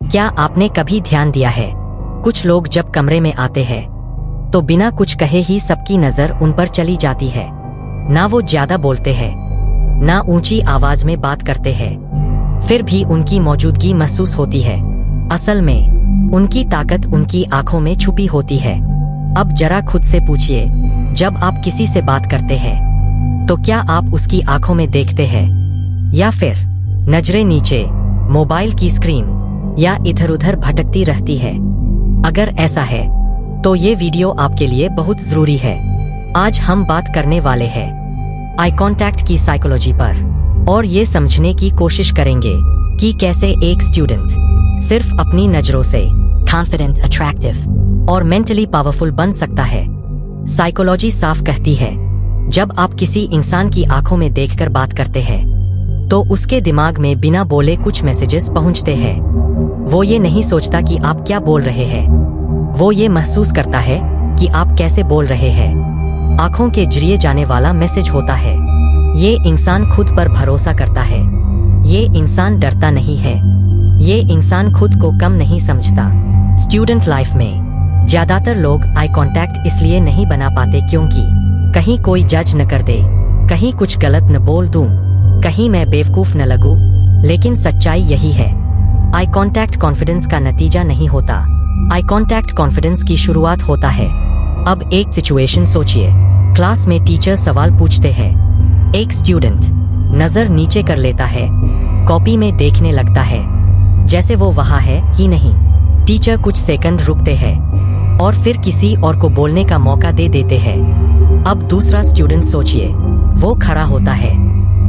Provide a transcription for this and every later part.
क्या आपने कभी ध्यान दिया है, कुछ लोग जब कमरे में आते हैं तो बिना कुछ कहे ही सबकी नजर उन पर चली जाती है। ना वो ज्यादा बोलते हैं, ना ऊंची आवाज में बात करते हैं, फिर भी उनकी मौजूदगी महसूस होती है। असल में उनकी ताकत उनकी आंखों में छुपी होती है। अब जरा खुद से पूछिए, जब आप किसी से बात करते हैं तो क्या आप उसकी आंखों में देखते हैं, या फिर नजरें नीचे, मोबाइल की स्क्रीन या इधर उधर भटकती रहती है? अगर ऐसा है तो ये वीडियो आपके लिए बहुत जरूरी है। आज हम बात करने वाले हैं आई कांटेक्ट की साइकोलॉजी पर, और ये समझने की कोशिश करेंगे कि कैसे एक स्टूडेंट सिर्फ अपनी नजरों से कॉन्फिडेंट, अट्रैक्टिव और मेंटली पावरफुल बन सकता है। साइकोलॉजी साफ कहती है, जब आप किसी इंसान की आंखों में देखकर बात करते हैं तो उसके दिमाग में बिना बोले कुछ मैसेजेस पहुंचते हैं। वो ये नहीं सोचता कि आप क्या बोल रहे हैं, वो ये महसूस करता है कि आप कैसे बोल रहे हैं। आंखों के जरिए जाने वाला मैसेज होता है। ये इंसान खुद पर भरोसा करता है, ये इंसान डरता नहीं है, ये इंसान खुद को कम नहीं समझता। स्टूडेंट लाइफ में ज्यादातर लोग आई कांटेक्ट इसलिए नहीं बना पाते क्योंकि कहीं कोई जज न कर दे, कहीं कुछ गलत न बोल दूं, कहीं मैं बेवकूफ न लगूं। लेकिन सच्चाई यही है, आई कांटेक्ट कॉन्फिडेंस का नतीजा नहीं होता। आई कांटेक्ट कॉन्फिडेंस की शुरुआत होता है। अब एक सिचुएशन सोचिए, क्लास में टीचर सवाल पूछते हैं, एक स्टूडेंट नजर नीचे कर लेता है, कॉपी में देखने लगता है जैसे वो वहां है ही नहीं। टीचर कुछ सेकंड रुकते हैं और फिर किसी और को बोलने का मौका दे देते हैं। अब दूसरा स्टूडेंट सोचिए, वो खड़ा होता है,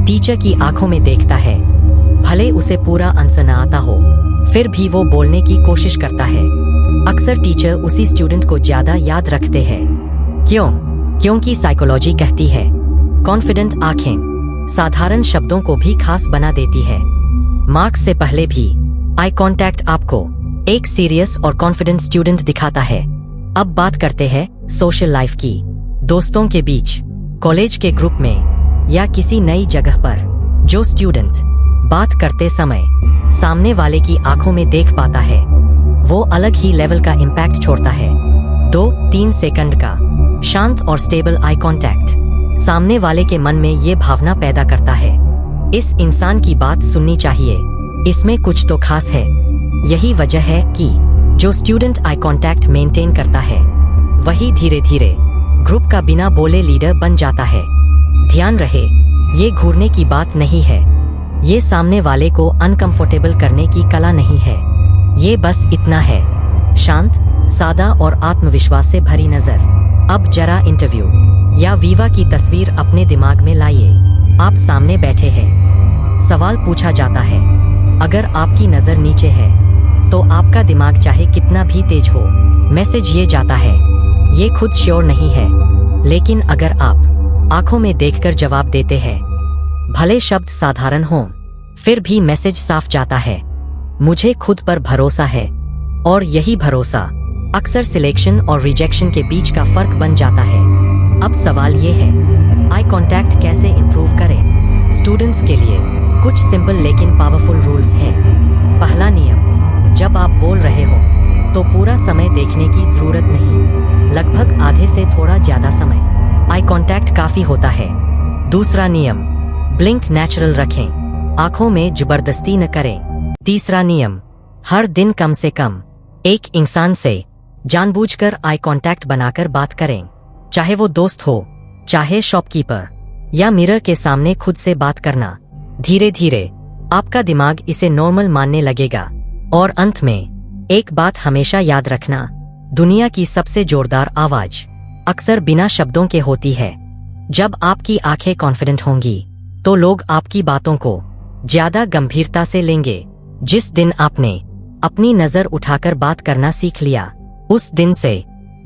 टीचर की आंखों में देखता है, भले उसे पूरा आंसर न आता हो, फिर भी वो बोलने की कोशिश करता है। अक्सर टीचर उसी स्टूडेंट को ज्यादा याद रखते हैं। क्यों? क्योंकि साइकोलॉजी कहती है, कॉन्फिडेंट आंखें साधारण शब्दों को भी खास बना देती है। मार्क्स से पहले भी आई कांटेक्ट आपको एक सीरियस और कॉन्फिडेंट स्टूडेंट दिखाता है। अब बात करते हैं सोशल लाइफ की। दोस्तों के बीच, कॉलेज के ग्रुप में या किसी नई जगह पर जो स्टूडेंट बात करते समय सामने वाले की आंखों में देख पाता है, वो अलग ही लेवल का इम्पैक्ट छोड़ता है। 2-3 सेकंड का शांत और स्टेबल आई कांटेक्ट सामने वाले के मन में ये भावना पैदा करता है, इस इंसान की बात सुननी चाहिए, इसमें कुछ तो खास है। यही वजह है कि जो स्टूडेंट आई कांटेक्ट मेंटेन करता है वही धीरे धीरे ग्रुप का बिना बोले लीडर बन जाता है। ध्यान रहे, ये घूरने की बात नहीं है, ये सामने वाले को अनकंफर्टेबल करने की कला नहीं है। ये बस इतना है, शांत, सादा और आत्मविश्वास से भरी नजर। अब जरा इंटरव्यू या वीवा की तस्वीर अपने दिमाग में लाइए। आप सामने बैठे हैं, सवाल पूछा जाता है, अगर आपकी नजर नीचे है तो आपका दिमाग चाहे कितना भी तेज हो, मैसेज ये जाता है। ये खुद श्योर नहीं है, लेकिन अगर आप आंखों में देखकर जवाब देते हैं, भले शब्द साधारण हों, फिर भी मैसेज साफ जाता है, मुझे खुद पर भरोसा है। और यही भरोसा अक्सर सिलेक्शन और रिजेक्शन के बीच का फर्क बन जाता है। अब सवाल ये है, आई कांटेक्ट कैसे इंप्रूव करें? स्टूडेंट्स के लिए कुछ सिंपल लेकिन पावरफुल रूल्स हैं। पहला नियम, जब आप बोल रहे हो तो पूरा समय देखने की जरूरत नहीं, लगभग आधे से थोड़ा ज्यादा समय आई कांटेक्ट काफी होता है। दूसरा नियम, ब्लिंक नेचुरल रखें, आंखों में जबरदस्ती न करें। तीसरा नियम, हर दिन कम से कम एक इंसान से जानबूझकर आई कांटेक्ट बनाकर बात करें, चाहे वो दोस्त हो, चाहे शॉपकीपर, या मिरर के सामने खुद से बात करना। धीरे धीरे आपका दिमाग इसे नॉर्मल मानने लगेगा। और अंत में एक बात हमेशा याद रखना, दुनिया की सबसे जोरदार आवाज अक्सर बिना शब्दों के होती है। जब आपकी आंखें कॉन्फिडेंट होंगी तो लोग आपकी बातों को ज्यादा गंभीरता से लेंगे। जिस दिन आपने अपनी नजर उठाकर बात करना सीख लिया, उस दिन से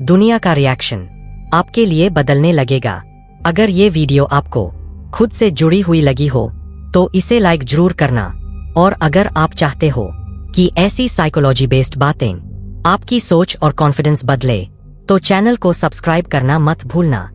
दुनिया का रिएक्शन आपके लिए बदलने लगेगा। अगर ये वीडियो आपको खुद से जुड़ी हुई लगी हो तो इसे लाइक जरूर करना, और अगर आप चाहते हो कि ऐसी साइकोलॉजी बेस्ड बातें आपकी सोच और कॉन्फिडेंस बदले तो चैनल को सब्सक्राइब करना मत भूलना।